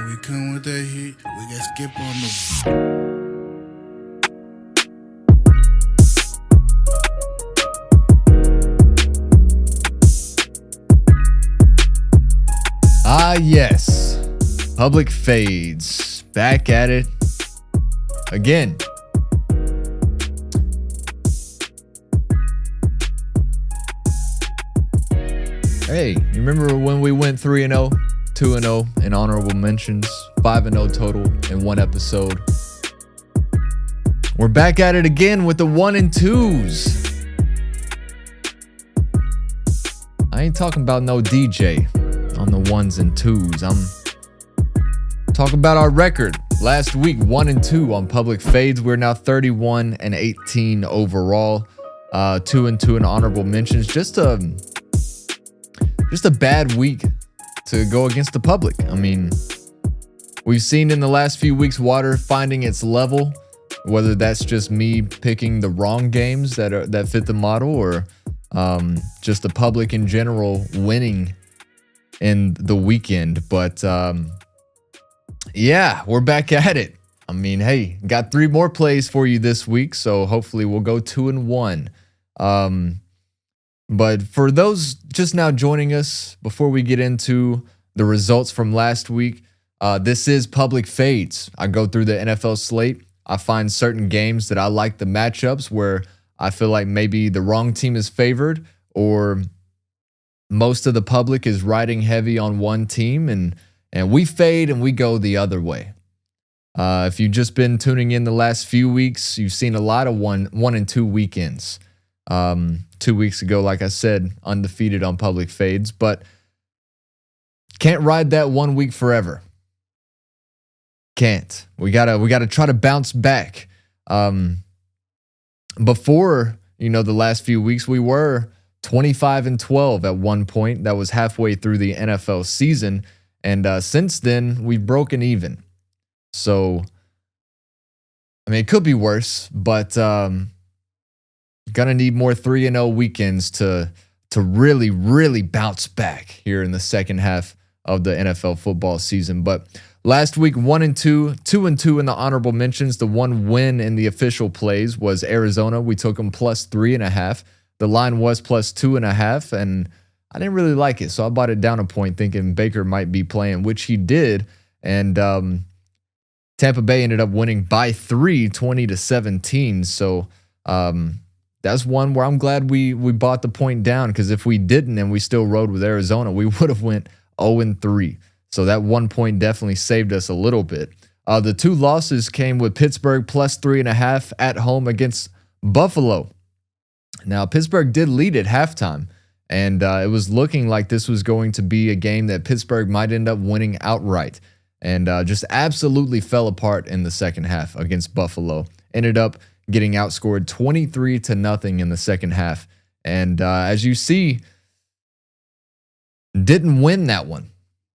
When we come with that heat, we got skip on the. Ah, yes. Public Fades. Back at it again. Hey, you remember when we went 3-0, 2-0 in honorable mentions, 5-0 total in one episode? We're back at it again with the 1 and 2s. I ain't talking about no DJ on the 1s and 2s. I'm talking about our record. Last week, 1 and 2 on public fades. We're now 31 and 18 overall. 2 and 2 in honorable mentions. Just a bad week to go against the public. I mean, we've seen in the last few weeks water finding its level, whether that's just me picking the wrong games that fit the model, or just the public in general winning in the weekend. But yeah, we're back at it. I mean, hey, got 3 more plays for you this week, so hopefully we'll go 2 and 1. But for those just now joining us, before we get into the results from last week, this is Public Fades. I go through the NFL slate. I find certain games that I like the matchups where I feel like maybe the wrong team is favored, or most of the public is riding heavy on one team, and we fade and we go the other way. If you've just been tuning in the last few weeks, you've seen a lot of one and 2 weekends. 2 weeks ago, like I said, undefeated on public fades, but can't ride that 1 week forever. Can't. We gotta try to bounce back. Before, the last few weeks, we were 25 and 12 at one point. That was halfway through the NFL season, and since then we've broken even. So, I mean, it could be worse, but gonna need more 3-0 weekends to really, really bounce back here in the second half of the NFL football season. But last week, 1 and 2, 2 and 2 in the honorable mentions. The one win in the official plays was Arizona. We took them plus 3.5. The line was plus 2.5, and I didn't really like it, so I bought it down a point, thinking Baker might be playing, which he did. And Tampa Bay ended up winning by 3, 20-17. So that's one where I'm glad we bought the point down, because if we didn't and we still rode with Arizona, we would have went 0-3. So that 1 point definitely saved us a little bit. The 2 losses came with Pittsburgh plus 3.5 at home against Buffalo. Now, Pittsburgh did lead at halftime, and it was looking like this was going to be a game that Pittsburgh might end up winning outright, and just absolutely fell apart in the second half against Buffalo. Ended up getting outscored 23-0 in the second half. And as you see, didn't win that one.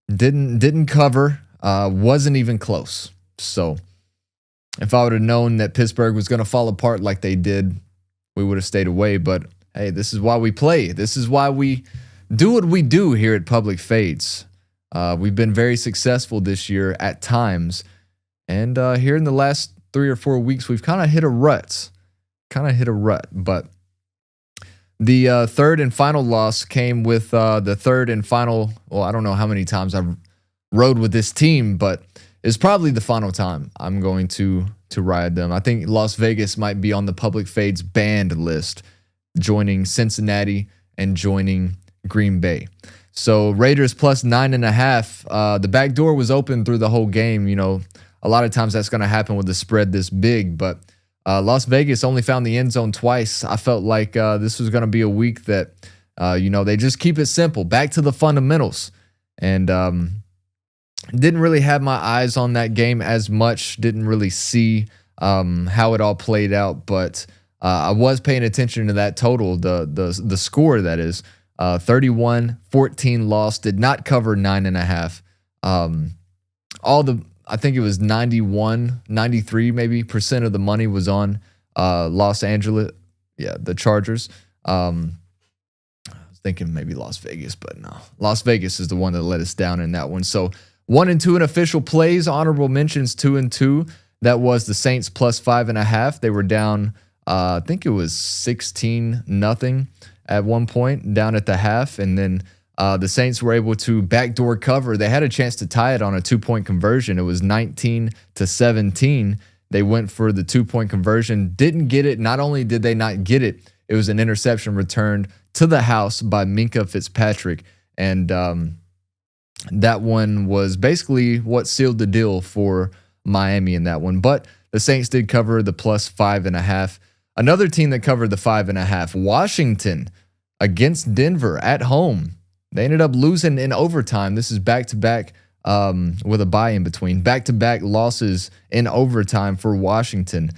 Didn't cover. Wasn't even close. So if I would have known that Pittsburgh was going to fall apart like they did, we would have stayed away. But hey, this is why we play. This is why we do what we do here at Public Fades. We've been very successful this year at times. And here in the last 3 or 4 weeks, we've kind of hit a rut. But the third and final loss came with the third and final, well, I don't know how many times I've rode with this team, but it's probably the final time I'm going to ride them. I think Las Vegas might be on the Public Fades banned list, joining Cincinnati and joining Green Bay. So Raiders plus 9.5. The back door was open through the whole game. A lot of times that's going to happen with the spread this big, but Las Vegas only found the end zone twice. I felt like this was going to be a week that, they just keep it simple, back to the fundamentals. And didn't really have my eyes on that game as much, didn't really see how it all played out, but I was paying attention to that total, the score that is. 31-14 loss, did not cover 9.5. I think it was 93 maybe % of the money was on Los Angeles. Yeah, the Chargers. I was thinking maybe Las Vegas, but no. Las Vegas is the one that let us down in that one. So 1-2 in official plays, honorable mentions 2-2. That was the Saints plus 5.5. They were down, I think it was 16-0 at one point, down at the half. And then the Saints were able to backdoor cover. They had a chance to tie it on a 2-point conversion. It was 19-17. They went for the 2-point conversion, didn't get it. Not only did they not get it, it was an interception returned to the house by Minkah Fitzpatrick. And that one was basically what sealed the deal for Miami in that one. But the Saints did cover the plus 5.5. Another team that covered the 5.5, Washington against Denver at home. They ended up losing in overtime. This is back-to-back with a bye in between. Back-to-back losses in overtime for Washington.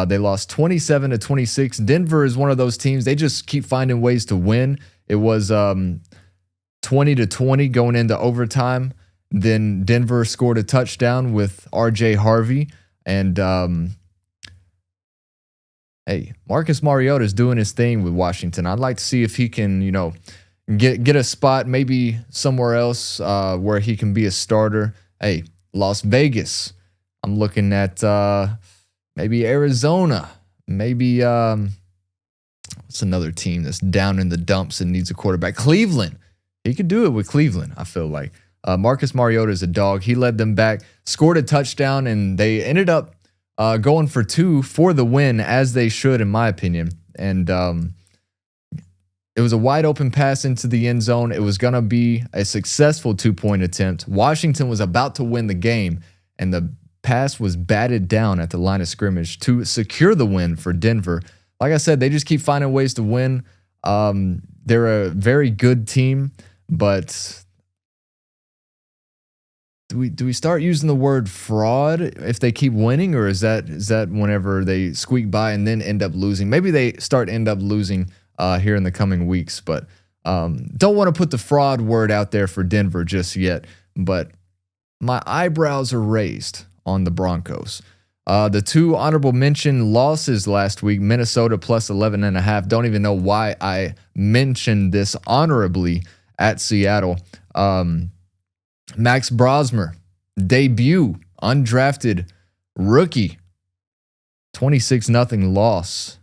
They lost 27-26. Denver is one of those teams. They just keep finding ways to win. It was 20-20 going into overtime. Then Denver scored a touchdown with R.J. Harvey. And, hey, Marcus Mariota is doing his thing with Washington. I'd like to see if he can, get a spot maybe somewhere else where he can be a starter. Hey, Las Vegas. I'm looking at maybe Arizona. Maybe what's another team that's down in the dumps and needs a quarterback? Cleveland. He could do it with Cleveland, I feel like. Marcus Mariota is a dog. He led them back, scored a touchdown, and they ended up going for 2 for the win, as they should, in my opinion. And it was a wide open pass into the end zone. It was going to be a successful 2-point attempt. Washington was about to win the game, and the pass was batted down at the line of scrimmage to secure the win for Denver. Like I said, they just keep finding ways to win. They're a very good team, but do we start using the word fraud if they keep winning, or is that whenever they squeak by and then end up losing? Maybe they end up losing here in the coming weeks, but don't want to put the fraud word out there for Denver just yet. But my eyebrows are raised on the Broncos. The 2 honorable mention losses last week, Minnesota plus 11.5. Don't even know why I mentioned this honorably at Seattle. Max Brosmer, debut, undrafted rookie, 26-0 loss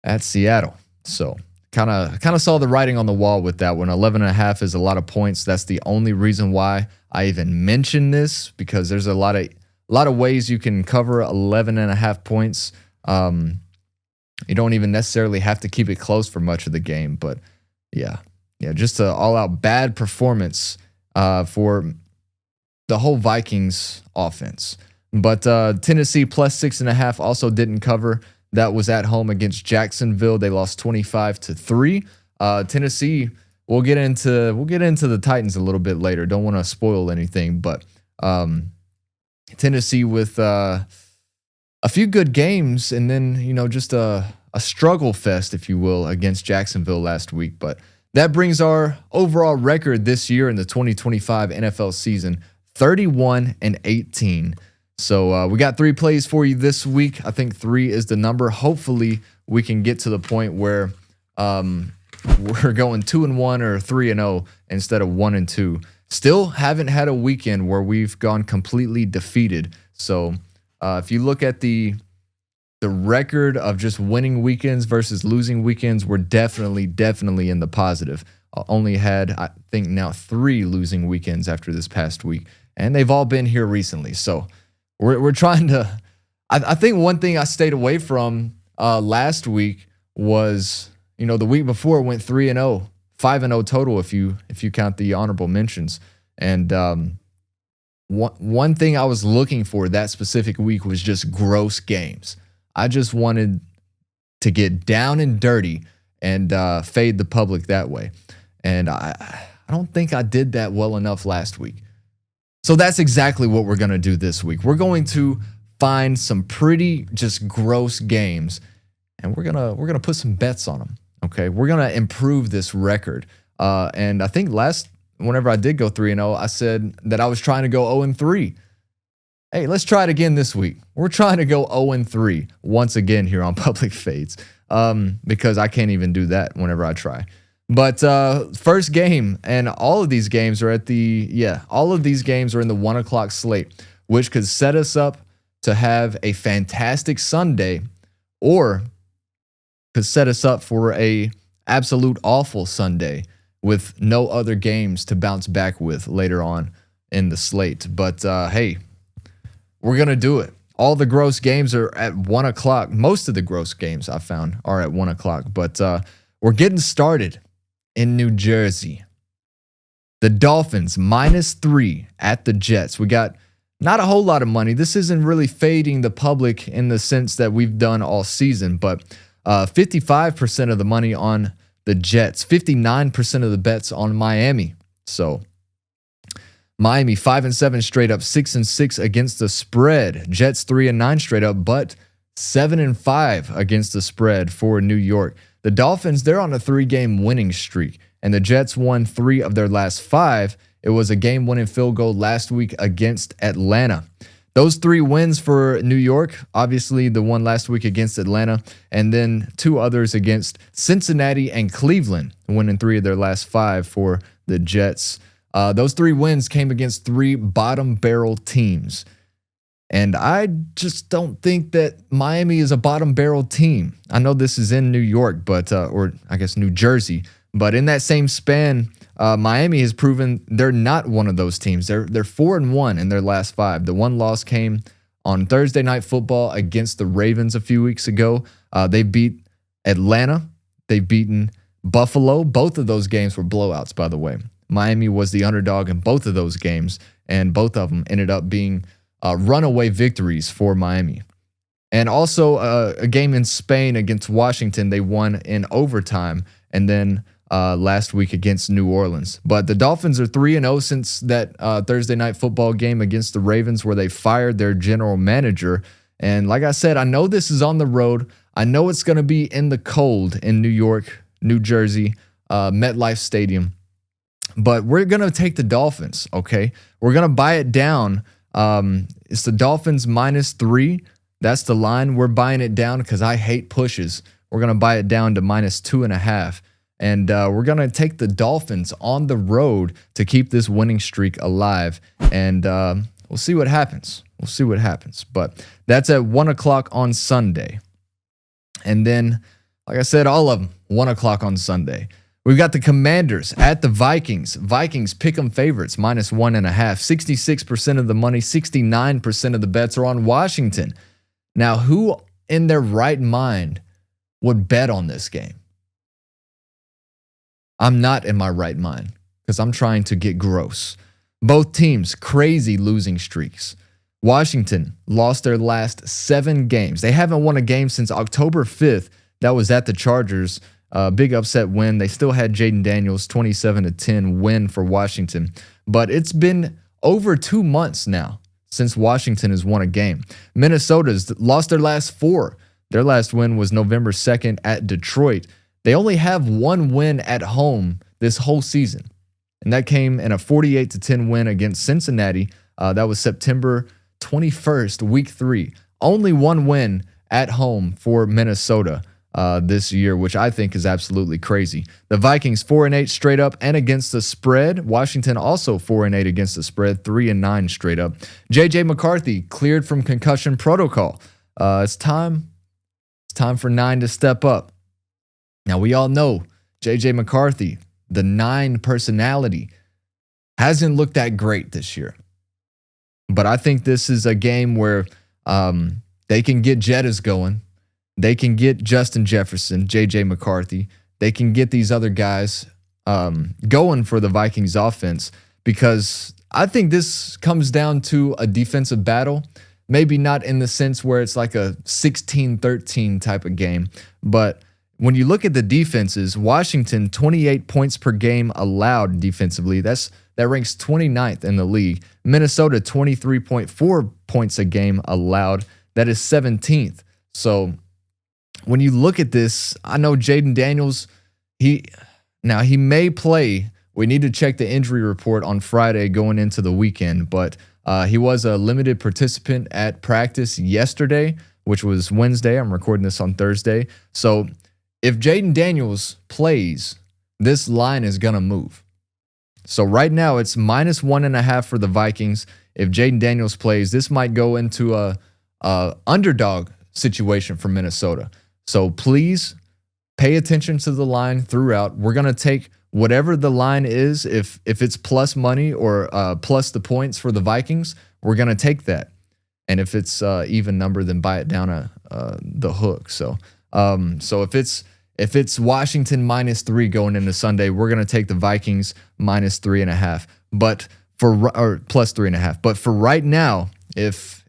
at Seattle. So kind of saw the writing on the wall with that one. 11.5 is a lot of points. That's the only reason why I even mention this, because there's a lot of ways you can cover 11.5 points. You don't even necessarily have to keep it close for much of the game, but yeah, just an all-out bad performance for the whole Vikings offense. But Tennessee plus 6.5 also didn't cover. That was at home against Jacksonville. They lost 25-3. Tennessee, we'll get into the Titans a little bit later. Don't want to spoil anything, but Tennessee with a few good games, and then just a struggle fest, if you will, against Jacksonville last week. But that brings our overall record this year in the 2025 NFL season 31-18. So we got 3 plays for you this week. I think 3 is the number. Hopefully we can get to the point where we're going 2-1 or 3-0 instead of 1-2. Still haven't had a weekend where we've gone completely defeated. So if you look at the record of just winning weekends versus losing weekends, we're definitely in the positive. Only had, I think, now 3 losing weekends after this past week, and they've all been here recently. So we're trying to. I think one thing I stayed away from last week was, the week before went 3-0, 5-0 total if you count the honorable mentions. And one thing I was looking for that specific week was just gross games. I just wanted to get down and dirty and fade the public that way. And I don't think I did that well enough last week. So that's exactly what we're going to do this week. We're going to find some pretty just gross games, and we're going to put some bets on them. Okay, we're going to improve this record. And I think whenever I did go 3-0, I said that I was trying to go 0-3. Hey, let's try it again this week. We're trying to go 0-3 once again here on Public Fades, because I can't even do that whenever I try. But first game, and all of these games are all of these games are in the 1 o'clock slate, which could set us up to have a fantastic Sunday, or could set us up for a absolute awful Sunday with no other games to bounce back with later on in the slate. But hey, we're going to do it. All the gross games are at 1 o'clock. Most of the gross games I found are at 1 o'clock. But we're getting started in New Jersey. The Dolphins -3 at the Jets. We got not a whole lot of money. This isn't really fading the public in the sense that we've done all season, but 55% of the money on the Jets, 59% of the bets on Miami. So Miami 5-7 straight up, 6-6 against the spread. Jets 3-9 straight up, but 7-5 against the spread for New York. The Dolphins, they're on a 3-game winning streak, and the Jets won 3 of their last 5. It was a game-winning field goal last week against Atlanta. Those 3 wins for New York, obviously the one last week against Atlanta, and then 2 others against Cincinnati and Cleveland, winning 3 of their last 5 for the Jets. Those 3 wins came against 3 bottom barrel teams. And I just don't think that Miami is a bottom barrel team. I know this is in New York, but or I guess New Jersey, but in that same span, Miami has proven they're not one of those teams. They're 4-1 in their last 5. The one loss came on Thursday Night Football against the Ravens a few weeks ago. They beat Atlanta. They've beaten Buffalo. Both of those games were blowouts, by the way. Miami was the underdog in both of those games, and both of them ended up being runaway victories for Miami. And also a game in Spain against Washington, they won in overtime, and then last week against New Orleans. But the Dolphins are 3-0 since that Thursday Night Football game against the Ravens where they fired their general manager. And like I said, I know this is on the road. I know it's going to be in the cold in New York, New Jersey, MetLife Stadium. But we're going to take the Dolphins, okay? We're going to buy it down. It's the Dolphins -3. That's the line. We're buying it down because I hate pushes. We're going to buy it down to -2.5. And we're going to take the Dolphins on the road to keep this winning streak alive. And we'll see what happens. We'll see what happens. But that's at 1 o'clock on Sunday. And then, like I said, all of them, 1 o'clock on Sunday. We've got the Commanders at the Vikings. Vikings pick 'em favorites, -1.5. 66% of the money, 69% of the bets are on Washington. Now, who in their right mind would bet on this game? I'm not in my right mind because I'm trying to get gross. Both teams, crazy losing streaks. Washington lost their last 7 games. They haven't won a game since October 5th. That was at the Chargers. Big upset win. They still had Jaden Daniels, 27-10 win for Washington. But it's been over 2 months now since Washington has won a game. Minnesota's lost their last 4. Their last win was November 2nd at Detroit. They only have 1 win at home this whole season, and that came in a 48-10 win against Cincinnati. That was September 21st, week 3. Only 1 win at home for Minnesota this year, which I think is absolutely crazy. The Vikings 4-8 straight up and against the spread. Washington also 4-8 against the spread, 3-9 straight up. J.J. McCarthy cleared from concussion protocol. It's time for 9 to step up. Now, we all know J.J. McCarthy, the 9 personality, hasn't looked that great this year. But I think this is a game where they can get Jettas going. They can get Justin Jefferson, J.J. McCarthy. They can get these other guys going for the Vikings offense, because I think this comes down to a defensive battle. Maybe not in the sense where it's like a 16-13 type of game, but when you look at the defenses, Washington, 28 points per game allowed defensively. That ranks 29th in the league. Minnesota, 23.4 points a game allowed. That is 17th. So when you look at this, I know Jaden Daniels, he may play. We need to check the injury report on Friday going into the weekend, but he was a limited participant at practice yesterday, which was Wednesday. I'm recording this on Thursday. So if Jaden Daniels plays, this line is going to move. So right now it's -1.5 for the Vikings. If Jaden Daniels plays, this might go into a underdog situation for Minnesota. So please pay attention to the line throughout. We're going to take whatever the line is. If it's plus money or plus the points for the Vikings, we're going to take that. And if it's even number, then buy it down the hook. So if it's Washington -3 going into Sunday, we're going to take the Vikings -3.5, or plus 3.5. But for right now, if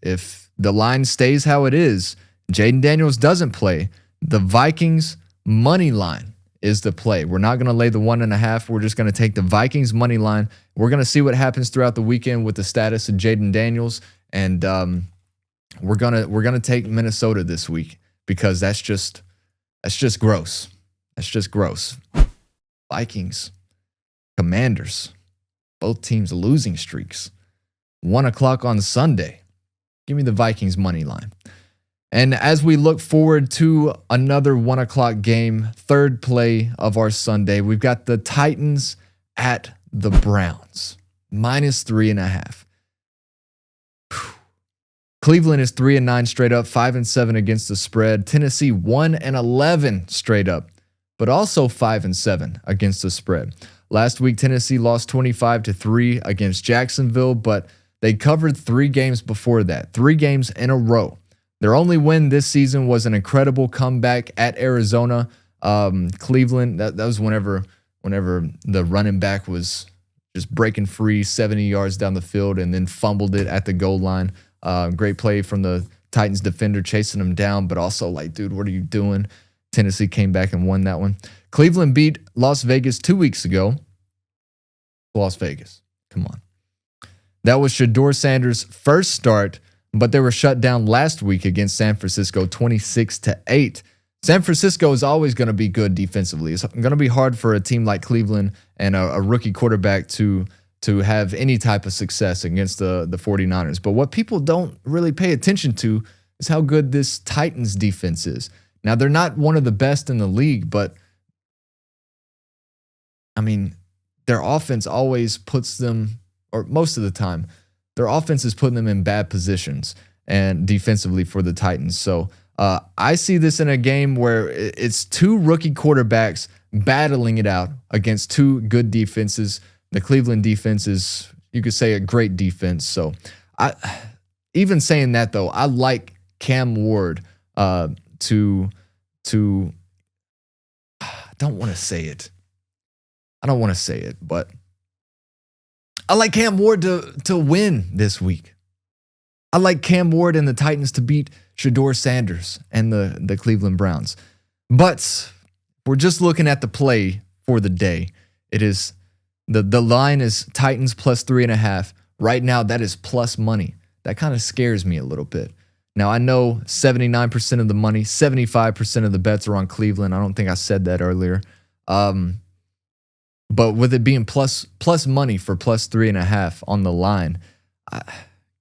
the line stays how it is, Jaden Daniels doesn't play, the Vikings money line is the play. We're not going to lay the 1.5. We're just going to take the Vikings money line. We're going to see what happens throughout the weekend with the status of Jaden Daniels, and we're gonna take Minnesota this week because that's just gross. That's just gross. Vikings, Commanders, both teams losing streaks. 1 o'clock on Sunday. Give me the Vikings money line. And as we look forward to another 1 o'clock game, third play of our Sunday, we've got the Titans at the Browns, -3.5. Cleveland is 3-9 straight up, 5-7 against the spread. Tennessee 1-11 straight up, but also 5-7 against the spread. Last week, Tennessee lost 25-3 against Jacksonville, but they covered 3 games before that, 3 games in a row. Their only win this season was an incredible comeback at Arizona. Cleveland, that was whenever the running back was just breaking free 70 yards down the field and then fumbled it at the goal line. Great play from the Titans defender chasing him down, but also like, dude, what are you doing? Tennessee came back and won that one. Cleveland beat Las Vegas 2 weeks ago. Las Vegas, come on. That was Shedeur Sanders' first start, but they were shut down last week against San Francisco 26-8. San Francisco is always going to be good defensively. It's going to be hard for a team like Cleveland and a rookie quarterback to have any type of success against the 49ers. But what people don't really pay attention to is how good this Titans defense is. Now, they're not one of the best in the league, but I mean, their offense always puts them, or most of the time, their offense is putting them in bad positions and defensively for the Titans. So I see this in a game where it's 2 rookie quarterbacks battling it out against 2 good defenses. The Cleveland defense is, you could say, a great defense. So even saying that, though, I like Cam Ward to I don't want to say it. But I like Cam Ward to win this week. I like Cam Ward and the Titans to beat Shedeur Sanders and the Cleveland Browns. But we're just looking at the play for the day. It is the line is Titans plus 3.5. Right now, that is plus money. That kind of scares me a little bit. Now, I know 79% of the money, 75% of the bets are on Cleveland. I don't think I said that earlier. But with it being plus money for plus 3.5 on the line,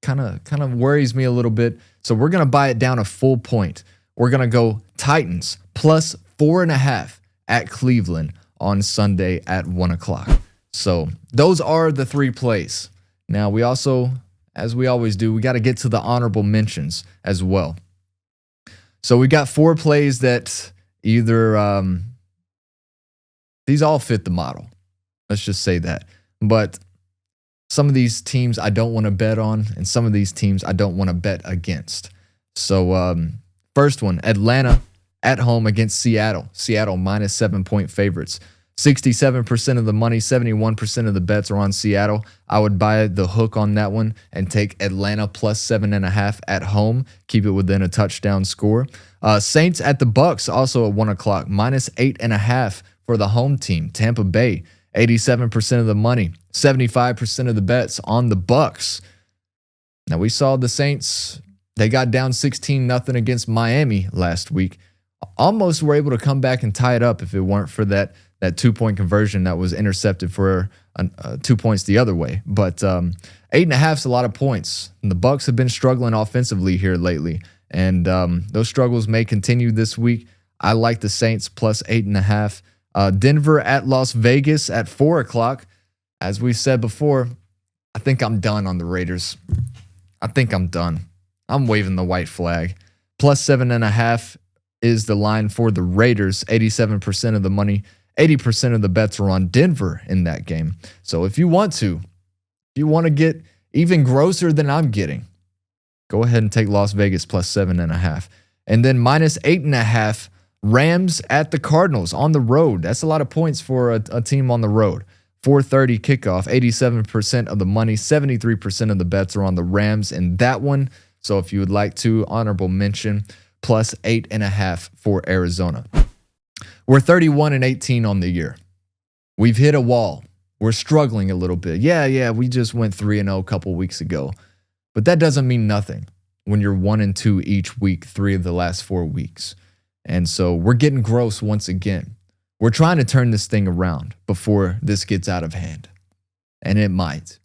kind of worries me a little bit. So we're going to buy it down a full point. We're going to go Titans plus 4.5 at Cleveland on Sunday at 1 o'clock. So those are the 3 plays. Now, we also, as we always do, we got to get to the honorable mentions as well. So we got 4 plays that either these all fit the model. Let's just say that. But some of these teams I don't want to bet on, and some of these teams I don't want to bet against. So first one, Atlanta at home against Seattle. Seattle minus 7-point favorites. 67% of the money, 71% of the bets are on Seattle. I would buy the hook on that one and take Atlanta plus 7.5 at home. Keep it within a touchdown score. Saints at the Bucks, also at 1 o'clock, minus 8.5 for the home team. Tampa Bay, 87% of the money, 75% of the bets on the Bucks. Now, we saw the Saints, they got down 16-0 against Miami last week. Almost were able to come back and tie it up if it weren't for that 2-point conversion that was intercepted for 2 points the other way. But 8.5 is a lot of points. And the Bucks have been struggling offensively here lately. And those struggles may continue this week. I like the Saints plus 8.5. Denver at Las Vegas at 4 o'clock. As we said before, I think I'm done on the Raiders. I think I'm done. I'm waving the white flag. Plus 7.5 is the line for the Raiders. 87% of the money, 80% of the bets are on Denver in that game. So if you want to get even grosser than I'm getting, go ahead and take Las Vegas plus 7.5. And then minus 8.5, Rams at the Cardinals on the road. That's a lot of points for a team on the road. 4:30 kickoff, 87% of the money, 73% of the bets are on the Rams in that one. So if you would like to, honorable mention, plus 8.5 for Arizona. We're 31-18 on the year. We've hit a wall. We're struggling a little bit. Yeah, we just went 3-0 a couple weeks ago. But that doesn't mean nothing when you're 1-2 each week, 3 of the last 4 weeks. And so we're getting gross once again. We're trying to turn this thing around before this gets out of hand. And it might.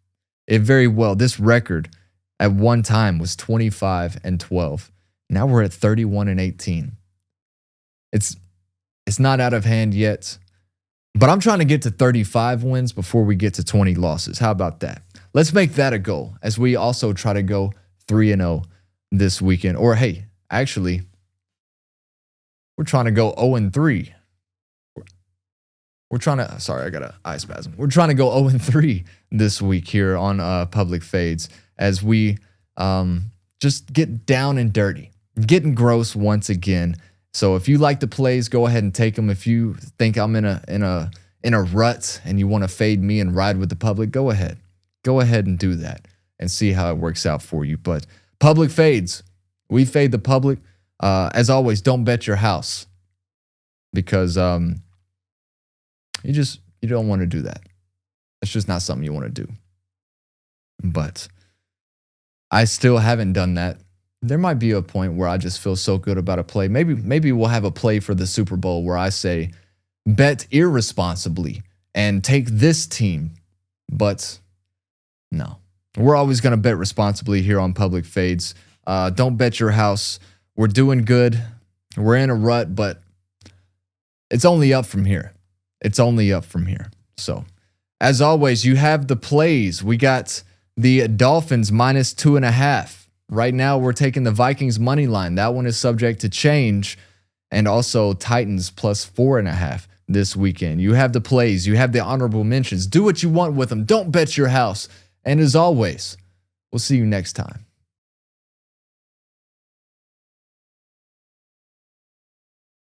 It very well. This record at one time was 25-12. Now we're at 31-18. It's not out of hand yet. But I'm trying to get to 35 wins before we get to 20 losses. How about that? Let's make that a goal as we also try to go 3-0 this weekend. Or hey, actually, we're trying to go 0-3. We're trying to, sorry, I got an eye spasm. We're trying to go 0-3 this week here on Public Fades as we just get down and dirty, getting gross once again. So if you like the plays, go ahead and take them. If you think I'm in a rut and you want to fade me and ride with the public, go ahead and do that and see how it works out for you. But Public Fades, we fade the public. As always, don't bet your house because you don't want to do that. It's just not something you want to do. But I still haven't done that. There might be a point where I just feel so good about a play. Maybe we'll have a play for the Super Bowl where I say, bet irresponsibly and take this team. But no, we're always going to bet responsibly here on Public Fades. Don't bet your house. We're doing good. We're in a rut, but it's only up from here. It's only up from here. So, as always, you have the plays. We got the Dolphins minus 2.5. Right now, we're taking the Vikings money line. That one is subject to change. And also Titans plus 4.5 this weekend. You have the plays. You have the honorable mentions. Do what you want with them. Don't bet your house. And as always, we'll see you next time.